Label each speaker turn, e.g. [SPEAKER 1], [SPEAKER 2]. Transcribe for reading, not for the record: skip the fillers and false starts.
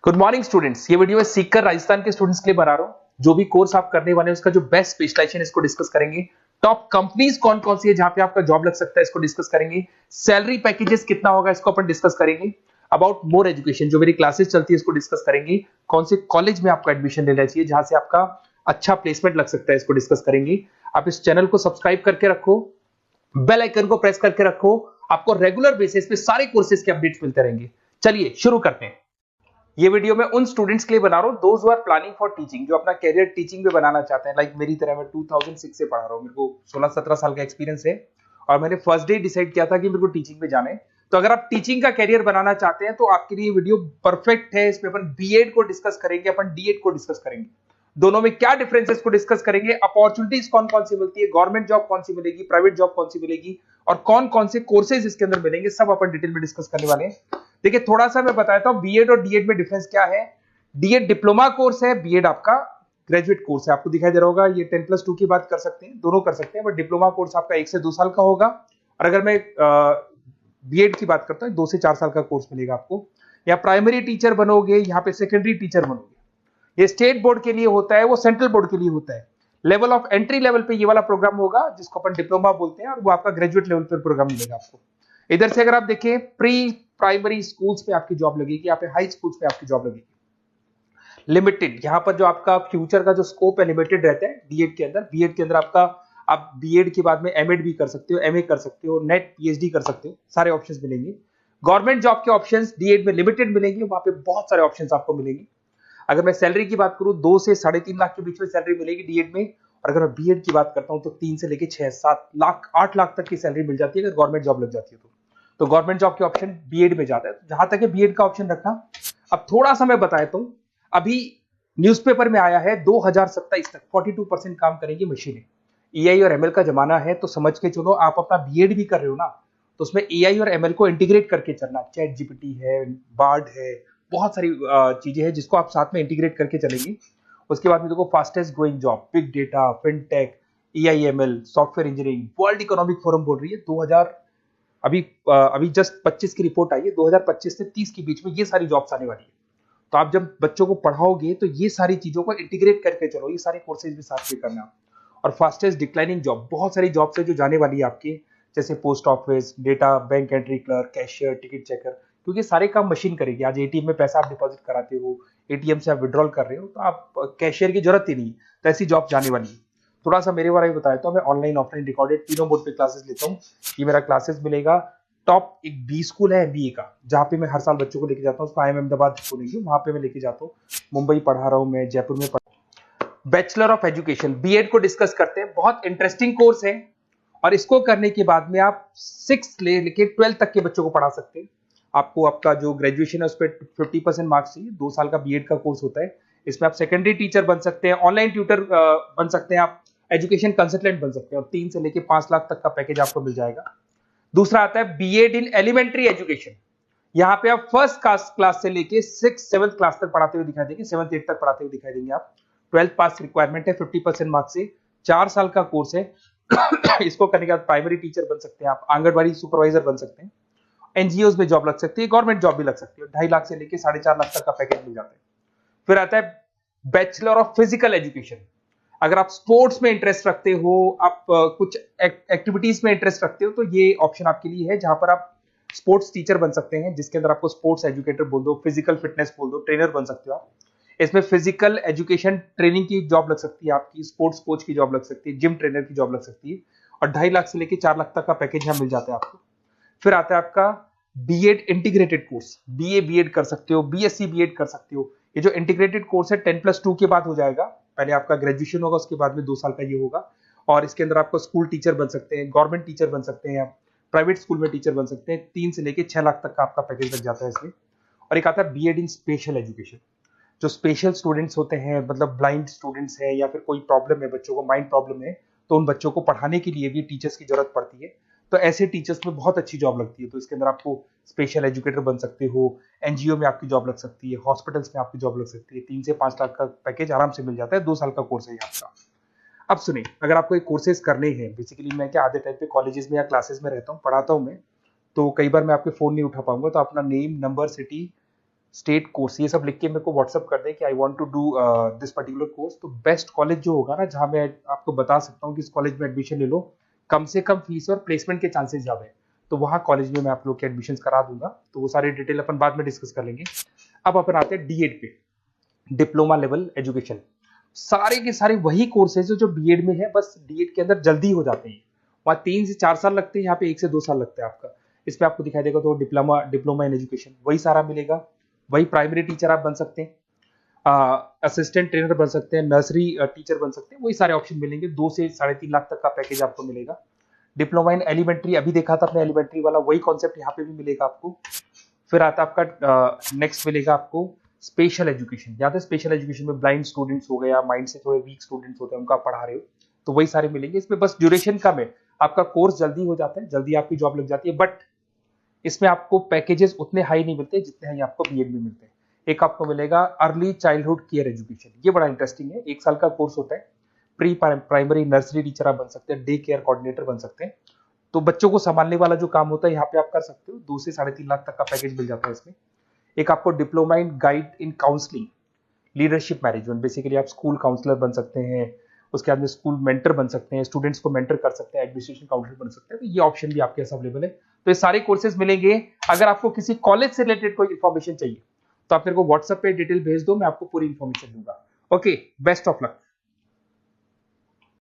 [SPEAKER 1] Good morning students. ये video मैं सीखकर राजस्थान के स्टूडेंट्स के लिए बना रहा हूँ। जो भी कोर्स आप करने वाले हैं उसका जो बेस्ट स्पेशलाइजेशन इसको डिस्कस करेंगे। टॉप कंपनीज कौन कौन सी है जहां पे आपका जॉब लग सकता है इसको डिस्कस करेंगे। सैलरी पैकेजेस कितना होगा इसको अपन डिस्कस करेंगे। अबाउट मोर एजुकेशन जो मेरी क्लासेस चलती है इसको डिस्कस करेंगे। कौन से कॉलेज में आपको एडमिशन लेना चाहिए जहां से आपका अच्छा प्लेसमेंट लग सकता है इसको डिस्कस करेंगे। आप इस चैनल को सब्सक्राइब करके रखो, बेल आइकन को प्रेस करके रखो, आपको रेगुलर बेसिस पे सारे कोर्सेज के अपडेट्स मिलते रहेंगे। चलिए शुरू करते हैं। ये वीडियो मैं उन स्टूडेंट्स के लिए बना रहा हूँ those who are planning for teaching, जो अपना कैरियर टीचिंग में बनाना चाहते हैं। लाइक मेरी तरह मैं 2006 से पढ़ा रहा हूँ, मेरे को 16-17 साल का एक्सपीरियंस है और मैंने फर्स्ट डे डिसाइड किया था कि मेरे को टीचिंग में जाना है। तो अगर आप टीचिंग का कैरियर बनाना चाहते हैं तो आपके लिए वीडियो परफेक्ट है। इसमें अपन बीएड को डिस्कस करेंगे, अपन डीएड को डिस्कस करेंगे, दोनों में क्या डिफरेंस है इसको डिस्कस करेंगे। अपॉर्चुनिटीज कौन कौन सी मिलती है, गवर्नमेंट जॉब कौन सी मिलेगी, प्राइवेट जॉब कौन सी मिलेगी और कौन कौन से कोर्सेज इसके अंदर मिलेंगे, सब अपन डिटेल में डिस्कस करने वाले हैं। देखिए थोड़ा सा मैं बताता हूं बीएड और डीएड में डिफरेंस क्या है। डीएड डिप्लोमा कोर्स है, बीएड आपका ग्रेजुएट कोर्स है। आपको दिखाई दे रहा होगा ये 10+2 की बात कर सकते हैं, दोनों कर सकते हैं, बट डिप्लोमा कोर्स आपका 1 से 2 साल का होगा और अगर मैं बीएड की बात करता हूं 2 से 4 साल का कोर्स मिलेगा आपको। या प्राइमरी टीचर बनोगे, यहाँ पे सेकेंडरी टीचर बनोगे। ये स्टेट बोर्ड के लिए होता है, वो सेंट्रल बोर्ड के लिए होता है। लेवल ऑफ एंट्री लेवल पे ये वाला प्रोग्राम होगा जिसको अपन डिप्लोमा बोलते हैं और वो आपका ग्रेजुएट लेवल पर प्रोग्राम मिलेगा आपको। इधर से अगर आप देखें प्री प्राइमरी स्कूल्स पे आपकी जॉब लगेगी, यहाँ पे हाई स्कूल्स पे आपकी जॉब लगेगी। लिमिटेड, यहाँ पर जो आपका फ्यूचर का जो स्कोप है लिमिटेड रहता है डीएड के अंदर। बीएड के अंदर आपका आप बीएड के बाद में एमएड भी कर सकते हो, एमए कर सकते हो, नेट पीएचडी कर सकते हो, सारे ऑप्शंस मिलेंगे। गवर्नमेंट जॉब के ऑप्शंस डीएड में लिमिटेड मिलेंगे, वहां पे बहुत सारे ऑप्शंस आपको मिलेंगे। अगर मैं सैलरी की बात करूं 2 से 3.5 लाख के बीच में सैलरी मिलेगी डीएड में, और अगर मैं बीएड की बात करता हूं तो 3 से लेके 6-7 लाख 8 लाख तक की सैलरी मिल जाती है अगर गवर्नमेंट जॉब लग जाती है तो गवर्नमेंट जॉब के ऑप्शन बीएड में जाता है। तो जहां तक है बीएड का ऑप्शन रखना। अब थोड़ा सा मैं बताता हूं, अभी न्यूज़पेपर में आया है 2027 तक 42% काम करेंगी मशीनें। एआई और एमएल का जमाना है, तो समझ के चलो आप अपना बीएड भी कर रहे हो ना, तो उसमें एआई और एमएल को इंटीग्रेट करके चलना। चैट जीपीटी है, बार्ड है, बहुत सारी चीजें हैं जिसको आप साथ में इंटीग्रेट करके चलेंगे। उसके बाद में देखो fastest growing job big data, fintech, AIML, software engineering. World economic forum बोल रही है 2000 अभी जस्ट 25 की रिपोर्ट आई है, 2025 से 30 के बीच में ये सारी जॉब्स आने वाली है। तो आप जब बच्चों को पढ़ाओगे तो ये सारी चीजों को इंटीग्रेट करके चलो, ये सारे कोर्सेज भी साथ में करना। और फास्टेस्ट डिक्लाइनिंग जॉब, बहुत सारी जॉब्स है जो जाने वाली है आपके, जैसे post office, data, bank entry clerk, cashier, ticket checker, क्योंकि सारे काम मशीन करेगी। आज एटीएम में पैसा आप डिपॉजिट कराते हो, एटीएम से आप विड्रॉल कर रहे हो, तो आप कैशियर की जरूरत ही नहीं, तो ऐसी जॉब जाने वाली है। थोड़ा सा मेरे बारे में बताया तो मैं ऑनलाइन ऑफलाइन रिकॉर्डेड तीनों मोड पे क्लासेस लेता हूँ। ये मेरा क्लासेस मिलेगा। टॉप एक बी स्कूल है एमबीए का, जहाँ पे मैं हर साल बच्चों को लेके जाता हूँ, उसको आईएम अहमदाबाद बोलेंगे, वहां पे मैं लेके जाता हूँ। मुंबई पढ़ा रहा हूँ मैं, जयपुर में बैचलर ऑफ एजुकेशन बीएड को डिस्कस करते हैं। बहुत इंटरेस्टिंग कोर्स है और इसको करने के बाद में आप 6 लेके 12 तक के बच्चों को पढ़ा सकते हैं। आपको आपका जो ग्रेजुएशन है उस पर 50% मार्क्स चाहिए। 2 साल का बीएड का कोर्स होता है। इसमें आप सेकेंडरी टीचर बन सकते हैं, ऑनलाइन ट्यूटर बन सकते हैं, आप एजुकेशन कंसल्टेंट बन सकते हैं और 3 से लेके 5 लाख तक का पैकेज आपको मिल जाएगा। दूसरा आता है बीएड इन एलिमेंट्री एजुकेशन। यहाँ पे आप फर्स्ट क्लास से लेके 6-7 क्लास तक पढ़ाते हुए दिखाई देंगे, 7-8 तक पढ़ाते हुए दिखाई देंगे आप। 12th पास रिक्वायरमेंट है 50% मार्क्स से, 4 साल का कोर्स है। इसको करने के बाद प्राइमरी टीचर बन सकते हैं आप, आंगनबाड़ी सुपरवाइजर बन सकते हैं, एनजीओज में जॉब लग सकती है, गवर्नमेंट जॉब भी लग सकती है। 2.5 लाख से लेके 4.5 लाख तक का पैकेज मिल जाता है। फिर आता है बैचलर ऑफ फिजिकल एजुकेशन। अगर आप स्पोर्ट्स में इंटरेस्ट रखते हो, आप कुछ एक्टिविटीज में इंटरेस्ट रखते हो, तो ये ऑप्शन आपके लिए है, जहां पर आप स्पोर्ट्स टीचर बन सकते हैं, जिसके अंदर आपको स्पोर्ट्स एजुकेटर बोल दो, फिजिकल फिटनेस बोल दो, ट्रेनर बन सकते हो आप। इसमें फिजिकल एजुकेशन ट्रेनिंग की जॉब लग सकती है आपकी, स्पोर्ट्स कोच की जॉब लग सकती है, जिम ट्रेनर की जॉब लग सकती है और 2.5 लाख से लेके 4 लाख तक का पैकेज यहाँ मिल जाता है आपको। फिर आता है आपका BEd integrated course, BA BEd कर सकते हो, बीएससी बीएड कर सकते हो। ये जो इंटीग्रेटेड कोर्स है 10+2 के बाद हो जाएगा। पहले आपका ग्रेजुएशन होगा, उसके बाद में 2 साल का ये होगा और इसके अंदर आपको स्कूल टीचर बन सकते हैं, गवर्नमेंट टीचर बन सकते हैं, प्राइवेट स्कूल में टीचर बन सकते हैं। 3 से लेके 6 लाख तक का आपका पैकेज लग जाता है इसमें। और एक आता है बीएड इन स्पेशल एजुकेशन। जो स्पेशल स्टूडेंट्स होते हैं, मतलब ब्लाइंड स्टूडेंट्स हैं या फिर कोई प्रॉब्लम है, बच्चों को माइंड प्रॉब्लम है, तो उन बच्चों को पढ़ाने के लिए भी टीचर्स की जरूरत पड़ती है। तो ऐसे टीचर्स में बहुत अच्छी जॉब लगती है। तो इसके अंदर आपको स्पेशल एजुकेटर बन सकते हो, एनजीओ में आपकी जॉब लग सकती है, हॉस्पिटल्स में आपकी जॉब लग सकती है। 3 से 5 लाख का पैकेज आराम से मिल जाता है। 2 साल का कोर्स है आपका। अब सुनिए, अगर आपको एक कोर्सेज करने हैं, बेसिकली मैं क्या आधे टाइम पे कॉलेजेस में या क्लासेस में रहता हूँ, पढ़ाता हूँ मैं, तो कई बार मैं आपके फोन नहीं उठा पाऊंगा, तो अपना name, number, city, state course, ये सब लिख के मेरे को व्हाट्सअप कर दें कि I want to do this particular course. तो बेस्ट कॉलेज जो होगा ना, जहां मैं आपको बता सकता हूँ कि इस कॉलेज में एडमिशन ले लो, कम से कम फीस और प्लेसमेंट के चांसेस ज्यादा है, तो वहाँ कॉलेज में मैं आप लोग के एडमिशन करा दूंगा। तो वो सारी डिटेल अपन बाद में डिस्कस कर लेंगे। अब अपन आते हैं D.Ed पे, डिप्लोमा लेवल एजुकेशन। सारे के सारे वही कोर्सेज जो B.Ed में है, बस D.Ed के अंदर जल्दी हो जाते हैं। वहाँ 3 से 4 साल लगते हैं, यहाँ पे 1 से 2 साल लगता है आपका। इस पे आपको दिखाई देगा तो डिप्लोमा डिप्लोमा इन एजुकेशन वही सारा मिलेगा। वही प्राइमरी टीचर आप बन सकते हैं, असिस्टेंट ट्रेनर बन सकते हैं, नर्सरी टीचर बन सकते हैं, वही सारे ऑप्शन मिलेंगे। 2 से 3.5 लाख तक का पैकेज आपको मिलेगा। डिप्लोमा इन एलिमेंट्री अभी देखा था अपने, एलिमेंट्री वाला वही कॉन्सेप्ट यहाँ पे भी मिलेगा आपको। फिर आता है आपका नेक्स्ट मिलेगा आपको स्पेशल एजुकेशन। यहाँ पे स्पेशल एजुकेशन में ब्लाइंड स्टूडेंट्स हो गए या माइंड से थोड़े वीक स्टूडेंट्स होते हैं, उनका आप पढ़ा रहे हो, तो वही सारे मिलेंगे। इसमें बस ड्यूरेशन कम है, आपका कोर्स जल्दी हो जाता है, जल्दी आपकी जॉब लग जाती है, बट इसमें आपको पैकेजेस उतने हाई नहीं मिलते जितने हाई आपको B.Ed में मिलते हैं। एक आपको मिलेगा अर्ली चाइल्डहुड केयर एजुकेशन, ये बड़ा इंटरेस्टिंग है। 1 साल का कोर्स होता है। प्री प्राइमरी नर्सरी टीचर आप बन सकते हैं, डे केयर कोऑर्डिनेटर बन सकते हैं। तो बच्चों को संभालने वाला जो काम होता है यहाँ पे आप कर सकते हो। 2 से 3.5 लाख तक का पैकेज मिल जाता है इसमें। एक आपको diploma in guide in counselling leadership management, basically आप स्कूल काउंसलर बन सकते हैं, उसके बाद में स्कूल मेंटर बन सकते हैं, स्टूडेंट्स को मेंटर कर सकते हैं, एडमिनिस्ट्रेशन काउंसलर बन सकते हैं। तो ये ऑप्शन भी आपके पास अवेलेबल है। तो ये सारे कोर्सेज मिलेंगे। अगर आपको किसी कॉलेज से रिलेटेड कोई इन्फॉर्मेशन चाहिए तो आप मेरे को व्हाट्सएप पे डिटेल भेज दो, मैं आपको पूरी इन्फॉर्मेशन दूंगा। Okay, best of luck.